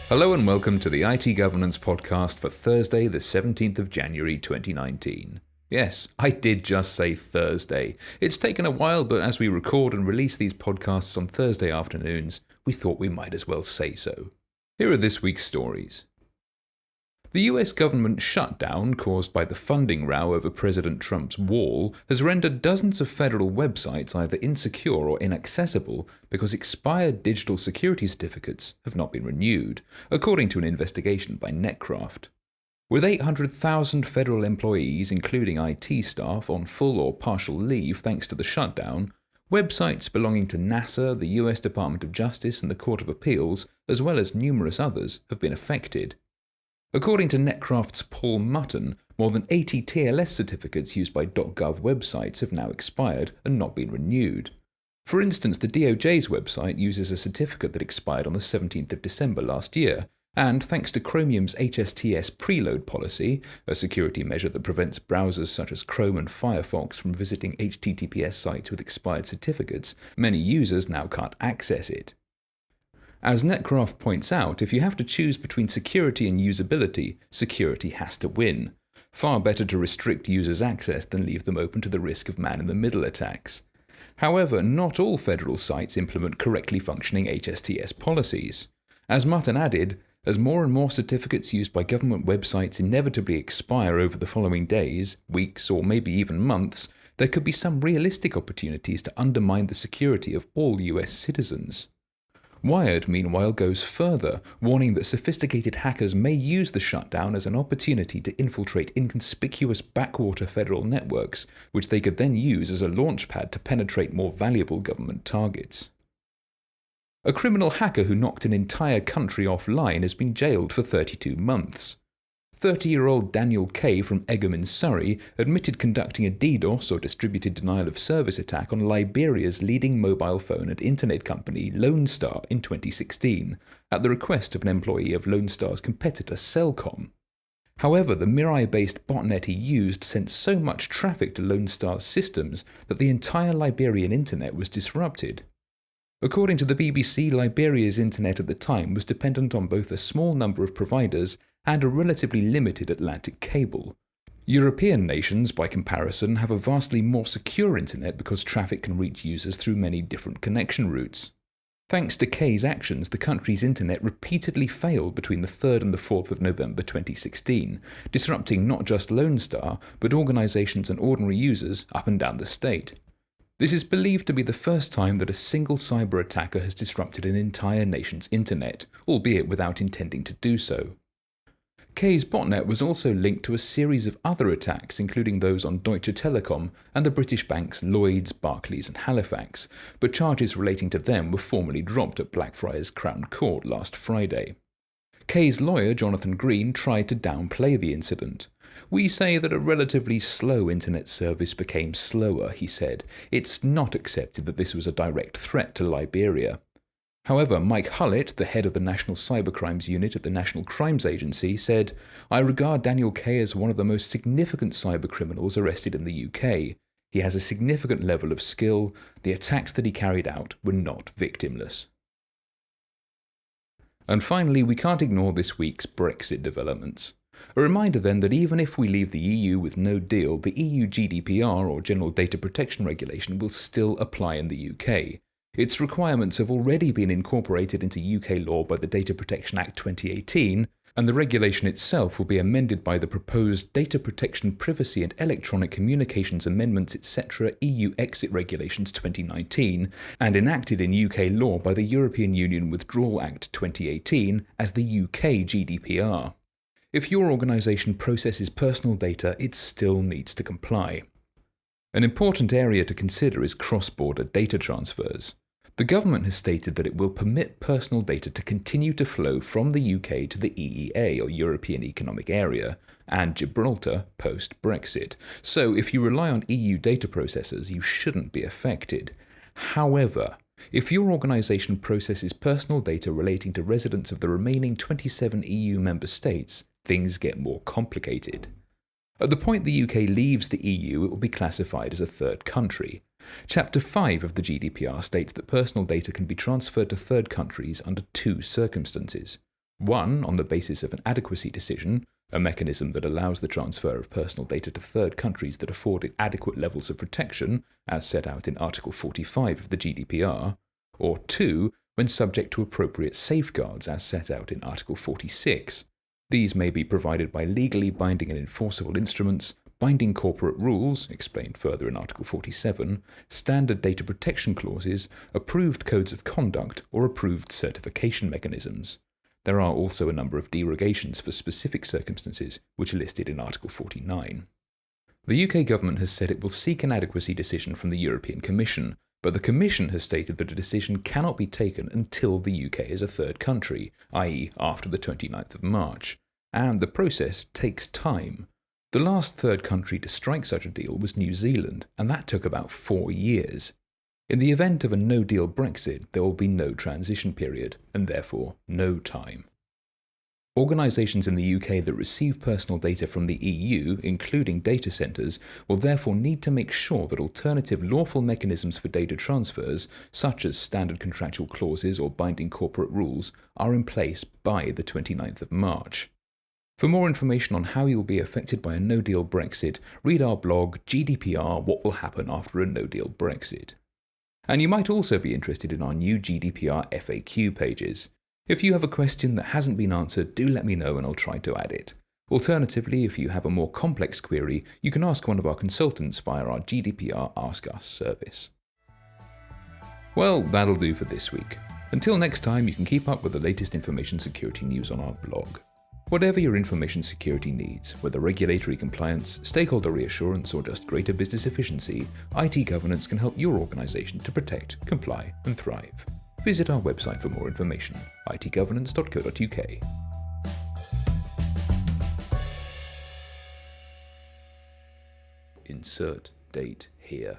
Hello and welcome to the IT Governance Podcast for Thursday, the 17th of January 2019. Yes, I did just say Thursday. It's taken a while, but as we record and release these podcasts on Thursday afternoons, we thought we might as well say so. Here are this week's stories. The US government shutdown caused by the funding row over President Trump's wall has rendered dozens of federal websites either insecure or inaccessible because expired digital security certificates have not been renewed, according to an investigation by Netcraft. With 800,000 federal employees, including IT staff, on full or partial leave thanks to the shutdown, websites belonging to NASA, the US Department of Justice, and the Court of Appeals, as well as numerous others, have been affected. According to Netcraft's Paul Mutton, more than 80 TLS certificates used by .gov websites have now expired and not been renewed. For instance, the DOJ's website uses a certificate that expired on the 17th of December last year, and thanks to Chromium's HSTS preload policy, a security measure that prevents browsers such as Chrome and Firefox from visiting HTTPS sites with expired certificates, many users now can't access it. As Netcraft points out, if you have to choose between security and usability, security has to win. Far better to restrict users' access than leave them open to the risk of man-in-the-middle attacks. However, not all federal sites implement correctly functioning HSTS policies. As Mutton added, as more and more certificates used by government websites inevitably expire over the following days, weeks, or maybe even months, there could be some realistic opportunities to undermine the security of all US citizens. Wired, meanwhile, goes further, warning that sophisticated hackers may use the shutdown as an opportunity to infiltrate inconspicuous backwater federal networks, which they could then use as a launchpad to penetrate more valuable government targets. A criminal hacker who knocked an entire country offline has been jailed for 32 months. 30-year-old Daniel Kay from Egham in Surrey admitted conducting a DDoS or distributed denial of service attack on Liberia's leading mobile phone and internet company Lone Star in 2016, at the request of an employee of Lone Star's competitor Cellcom. However, the Mirai-based botnet he used sent so much traffic to Lone Star's systems that the entire Liberian internet was disrupted. According to the BBC, Liberia's internet at the time was dependent on both a small number of providers and a relatively limited Atlantic cable. European nations, by comparison, have a vastly more secure internet because traffic can reach users through many different connection routes. Thanks to Kay's actions, the country's internet repeatedly failed between the 3rd and the 4th of November 2016, disrupting not just Lone Star, but organizations and ordinary users up and down the state. This is believed to be the first time that a single cyber attacker has disrupted an entire nation's internet, albeit without intending to do so. Kay's botnet was also linked to a series of other attacks, including those on Deutsche Telekom and the British banks Lloyds, Barclays and Halifax, but charges relating to them were formally dropped at Blackfriars Crown Court last Friday. Kay's lawyer, Jonathan Green, tried to downplay the incident. "We say that a relatively slow internet service became slower," he said. "It's not accepted that this was a direct threat to Liberia." However, Mike Hullett, the head of the National Cybercrimes Unit at the National Crimes Agency, said, "I regard Daniel Kay as one of the most significant cybercriminals arrested in the UK. He has a significant level of skill. The attacks that he carried out were not victimless." And finally, we can't ignore this week's Brexit developments. A reminder then that even if we leave the EU with no deal, the EU GDPR, or General Data Protection Regulation, will still apply in the UK. Its requirements have already been incorporated into UK law by the Data Protection Act 2018, and the regulation itself will be amended by the proposed Data Protection Privacy and Electronic Communications Amendments etc. EU Exit Regulations 2019, and enacted in UK law by the European Union Withdrawal Act 2018 as the UK GDPR. If your organisation processes personal data, it still needs to comply. An important area to consider is cross-border data transfers. The government has stated that it will permit personal data to continue to flow from the UK to the EEA, or European Economic Area, and Gibraltar post-Brexit. So if you rely on EU data processors, you shouldn't be affected. However, if your organisation processes personal data relating to residents of the remaining 27 EU member states, things get more complicated. At the point the UK leaves the EU, it will be classified as a third country. Chapter 5 of the GDPR states that personal data can be transferred to third countries under two circumstances. One, on the basis of an adequacy decision, a mechanism that allows the transfer of personal data to third countries that afford it adequate levels of protection, as set out in Article 45 of the GDPR, or two, when subject to appropriate safeguards as set out in Article 46. These may be provided by legally binding and enforceable instruments, binding corporate rules, explained further in Article 47, standard data protection clauses, approved codes of conduct, or approved certification mechanisms. There are also a number of derogations for specific circumstances, which are listed in Article 49. The UK government has said it will seek an adequacy decision from the European Commission, but the Commission has stated that a decision cannot be taken until the UK is a third country, i.e. after the 29th of March, and the process takes time. The last third country to strike such a deal was New Zealand, and that took about 4 years. In the event of a no-deal Brexit, there will be no transition period, and therefore no time. Organisations in the UK that receive personal data from the EU, including data centres, will therefore need to make sure that alternative lawful mechanisms for data transfers, such as standard contractual clauses or binding corporate rules, are in place by the 29th of March. For more information on how you'll be affected by a no-deal Brexit, read our blog GDPR What Will Happen After a No-Deal Brexit. And you might also be interested in our new GDPR FAQ pages. If you have a question that hasn't been answered, do let me know and I'll try to add it. Alternatively, if you have a more complex query, you can ask one of our consultants via our GDPR Ask Us service. Well, that'll do for this week. Until next time, you can keep up with the latest information security news on our blog. Whatever your information security needs, whether regulatory compliance, stakeholder reassurance, or just greater business efficiency, IT governance can help your organisation to protect, comply, and thrive. Visit our website for more information, itgovernance.co.uk. Insert date here.